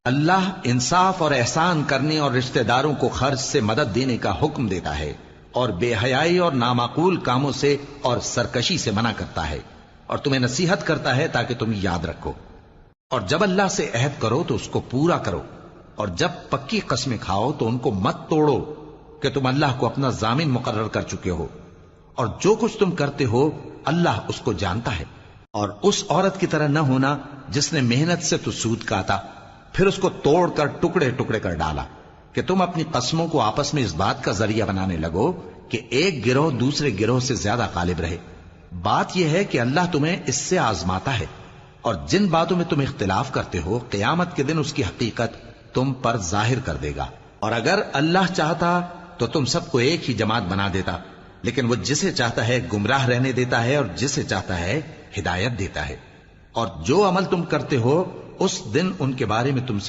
اللہ انصاف اور احسان کرنے اور رشتہ داروں کو خرچ سے مدد دینے کا حکم دیتا ہے، اور بے حیائی اور نامعقول کاموں سے اور سرکشی سے منع کرتا ہے، اور تمہیں نصیحت کرتا ہے تاکہ تم یاد رکھو۔ اور جب اللہ سے عہد کرو تو اس کو پورا کرو، اور جب پکی قسمیں کھاؤ تو ان کو مت توڑو کہ تم اللہ کو اپنا ضامن مقرر کر چکے ہو، اور جو کچھ تم کرتے ہو اللہ اس کو جانتا ہے۔ اور اس عورت کی طرح نہ ہونا جس نے محنت سے تو سود کاتا پھر اس کو توڑ کر ٹکڑے ٹکڑے کر ڈالا، کہ تم اپنی قسموں کو آپس میں اس بات کا ذریعہ بنانے لگو کہ ایک گروہ دوسرے گروہ سے زیادہ غالب رہے۔ بات یہ ہے کہ اللہ تمہیں اس سے آزماتا ہے، اور جن باتوں میں تم اختلاف کرتے ہو قیامت کے دن اس کی حقیقت تم پر ظاہر کر دے گا۔ اور اگر اللہ چاہتا تو تم سب کو ایک ہی جماعت بنا دیتا، لیکن وہ جسے چاہتا ہے گمراہ رہنے دیتا ہے اور جسے چاہتا ہے ہدایت دیتا ہے۔ اور جو عمل تم کرتے ہو اس دن ان کے بارے میں تم سے